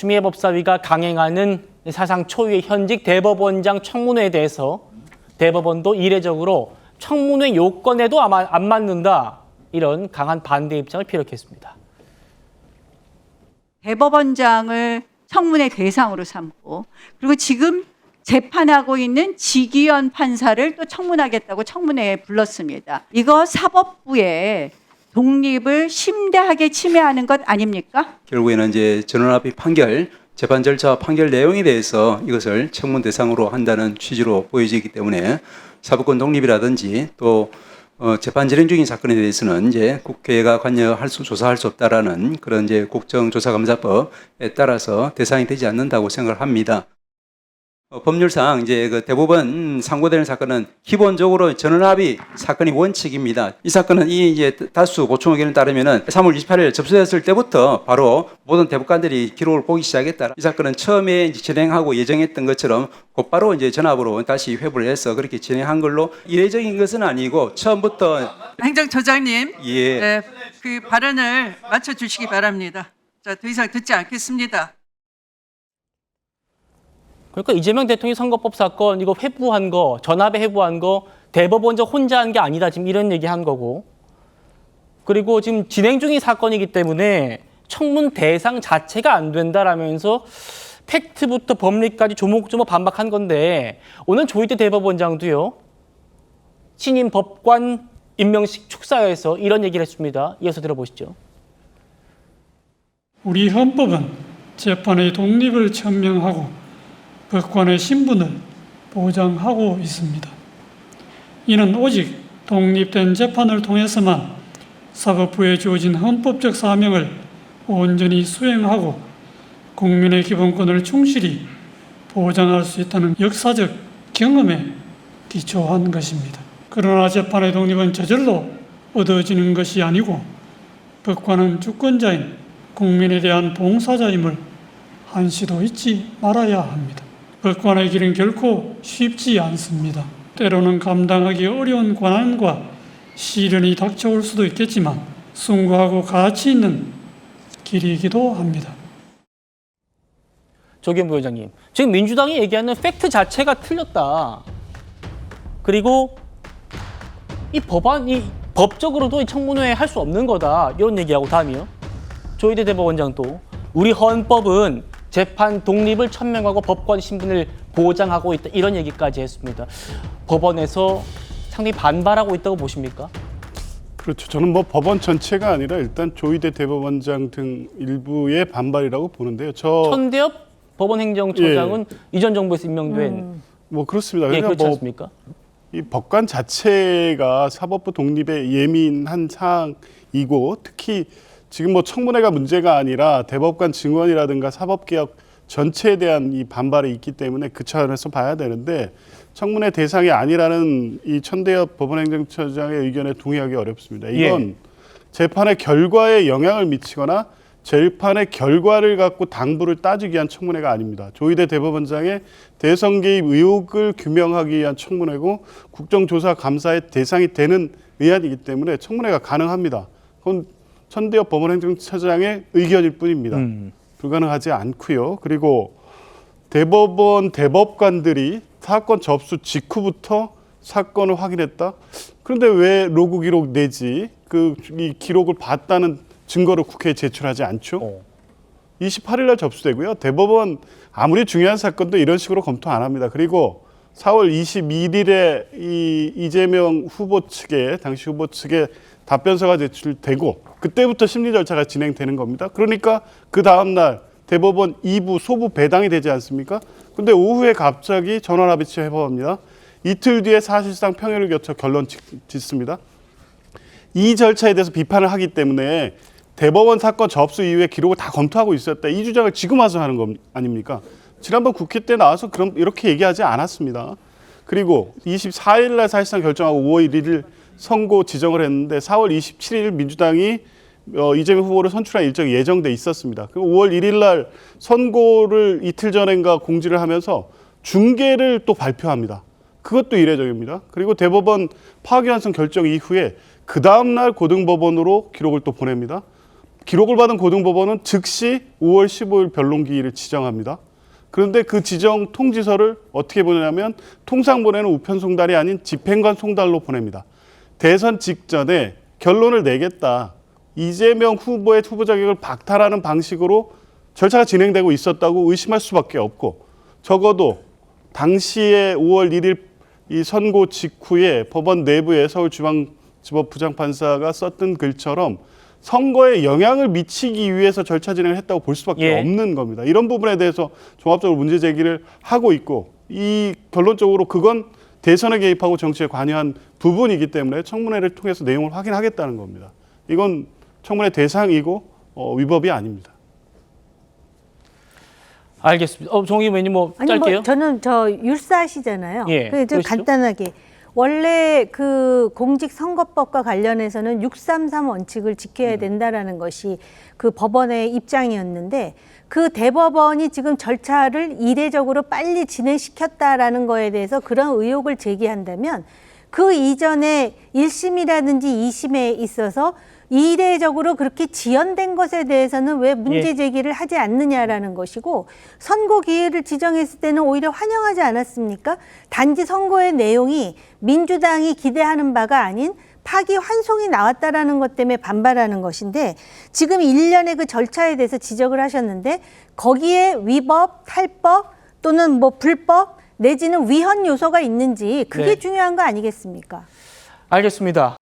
추미애 법사위가 강행하는 사상 초유의 현직 대법원장 청문회에 대해서 대법원도 이례적으로 청문회 요건에도 아마 안 맞는다, 이런 강한 반대 입장을 피력했습니다. 대법원장을 청문회 대상으로 삼고, 그리고 지금 재판하고 있는 지기현 판사를 또 청문하겠다고 청문회에 불렀습니다. 이거 사법부의 독립을 심대하게 침해하는 것 아닙니까? 결국에는 이제 전원합의 판결, 재판 절차와 판결 내용에 대해서 이것을 청문 대상으로 한다는 취지로 보여지기 때문에 사법권 독립이라든지 또 재판 진행 중인 사건에 대해서는 이제 국회가 조사할 수 없다라는 그런 이제 국정조사감사법에 따라서 대상이 되지 않는다고 생각을 합니다. 법률상 이제 그 대법원 상고되는 사건은 기본적으로 전원합의 사건이 원칙입니다. 이 사건은 이 이제 다수 보충 의견에 따르면은 3월 28일 접수됐을 때부터 바로 모든 대법관들이 기록을 보기 시작했다. 이 사건은 처음에 이제 진행하고 예정했던 것처럼 곧바로 이제 전압으로 다시 회부를 해서 그렇게 진행한 걸로 이례적인 것은 아니고 처음부터. 행정처장님, 예. 네, 그 발언을 마쳐주시기 바랍니다. 자, 더 이상 듣지 않겠습니다. 그러니까 이재명 대통령 선거법 사건 이거 회부한 거, 전압에 회부한 거 대법원장 혼자 한 게 아니다, 지금 이런 얘기한 거고, 그리고 지금 진행 중인 사건이기 때문에 청문 대상 자체가 안 된다라면서 팩트부터 법리까지 조목조목 반박한 건데, 오늘 조희대 대법원장도요, 신임 법관 임명식 축사에서 이런 얘기를 했습니다. 이어서 들어보시죠. 우리 헌법은 재판의 독립을 천명하고 법관의 신분을 보장하고 있습니다. 이는 오직 독립된 재판을 통해서만 사법부에 주어진 헌법적 사명을 온전히 수행하고 국민의 기본권을 충실히 보장할 수 있다는 역사적 경험에 기초한 것입니다. 그러나 재판의 독립은 저절로 얻어지는 것이 아니고 법관은 주권자인 국민에 대한 봉사자임을 한시도 잊지 말아야 합니다. 법관의 길은 결코 쉽지 않습니다. 때로는 감당하기 어려운 고난과 시련이 닥쳐올 수도 있겠지만 숭고하고 가치 있는 길이기도 합니다. 조기현 부위원장님, 지금 민주당이 얘기하는 팩트 자체가 틀렸다. 그리고 이 법안이 법적으로도 청문회 할 수 없는 거다, 이런 얘기하고, 다음이요, 조희대 대법원장도 우리 헌법은 재판 독립을 천명하고 법관 신분을 보장하고 있다, 이런 얘기까지 했습니다. 법원에서 상당히 반발하고 있다고 보십니까? 그렇죠. 저는 뭐 법원 전체가 아니라 일단 조희대 대법원장 등 일부의 반발이라고 보는데요. 천대엽 법원행정처장은 이전 정부에서 임명된 뭐 그렇습니다. 그렇지 그러니까 뭐 않습니까? 이 법관 자체가 사법부 독립에 예민한 사항이고, 특히 지금 뭐 청문회가 문제가 아니라 대법관 증언이라든가 사법개혁 전체에 대한 이 반발이 있기 때문에 그 차원에서 봐야 되는데, 청문회 대상이 아니라는 이 천대엽 법원행정처장의 의견에 동의하기 어렵습니다. 이건 재판의 결과에 영향을 미치거나 재판의 결과를 갖고 당부를 따지기 위한 청문회가 아닙니다. 조희대 대법원장의 대선 개입 의혹을 규명하기 위한 청문회고 국정조사 감사의 대상이 되는 의안이기 때문에 청문회가 가능합니다. 그건 천대엽 법원행정처장의 의견일 뿐입니다. 불가능하지 않고요. 그리고 대법원 대법관들이 사건 접수 직후부터 사건을 확인했다. 그런데 왜 로그 기록 내지 이 기록을 봤다는 증거를 국회에 제출하지 않죠? 28일 날 접수되고요. 대법원 아무리 중요한 사건도 이런 식으로 검토 안 합니다. 그리고 4월 21일에 이 이재명 후보 측에, 당시 후보 측에 답변서가 제출되고 그때부터 심리 절차가 진행되는 겁니다. 그러니까 그 다음 날 대법원 2부 소부 배당이 되지 않습니까? 근데 오후에 갑자기 전원합의체 회부합니다. 이틀 뒤에 사실상 평일을 거쳐 결론 짓습니다. 이 절차에 대해서 비판을 하기 때문에 대법원 사건 접수 이후에 기록을 다 검토하고 있었다, 이 주장을 지금 와서 하는 거 아닙니까? 지난번 국회 때 나와서 그럼 이렇게 얘기하지 않았습니다. 그리고 24일 날 사실상 결정하고 5월 1일 선고 지정을 했는데 4월 27일 민주당이 이재명 후보를 선출할 일정이 예정돼 있었습니다. 그리고 5월 1일 날 선고를 이틀 전인가 공지를 하면서 중계를 또 발표합니다. 그것도 이례적입니다. 그리고 대법원 파기환송 결정 이후에 그 다음 날 고등법원으로 기록을 또 보냅니다. 기록을 받은 고등법원은 즉시 5월 15일 변론기일을 지정합니다. 그런데 그 지정 통지서를 어떻게 보내냐면 통상 보내는 우편 송달이 아닌 집행관 송달로 보냅니다. 대선 직전에 결론을 내겠다. 이재명 후보의 후보 자격을 박탈하는 방식으로 절차가 진행되고 있었다고 의심할 수밖에 없고, 적어도 당시에 5월 1일 이 선고 직후에 법원 내부에 서울중앙지법 부장판사가 썼던 글처럼 선거에 영향을 미치기 위해서 절차 진행을 했다고 볼 수밖에 예. 없는 겁니다. 이런 부분에 대해서 종합적으로 문제 제기를 하고 있고, 이 결론적으로 그건 대선에 개입하고 정치에 관여한 부분이기 때문에 청문회를 통해서 내용을 확인하겠다는 겁니다. 이건 청문회 대상이고 위법이 아닙니다. 알겠습니다. 정 의원님 뭐 아니 짧게요. 뭐 저는 저 율사시잖아요. 예, 좀 그러시죠. 간단하게 원래 그 공직선거법과 관련해서는 633 원칙을 지켜야 된다라는 것이 그 법원의 입장이었는데, 그 대법원이 지금 절차를 이례적으로 빨리 진행시켰다라는 거에 대해서 그런 의혹을 제기한다면 그 이전에 1심이라든지 2심에 있어서 이례적으로 그렇게 지연된 것에 대해서는 왜 문제 제기를 하지 않느냐라는 것이고, 선고 기일을 지정했을 때는 오히려 환영하지 않았습니까? 단지 선거의 내용이 민주당이 기대하는 바가 아닌 파기환송이 나왔다라는 것 때문에 반발하는 것인데, 지금 일련의 그 절차에 대해서 지적을 하셨는데 거기에 위법, 탈법 또는 뭐 불법 내지는 위헌 요소가 있는지 그게 네. 중요한 거 아니겠습니까? 알겠습니다.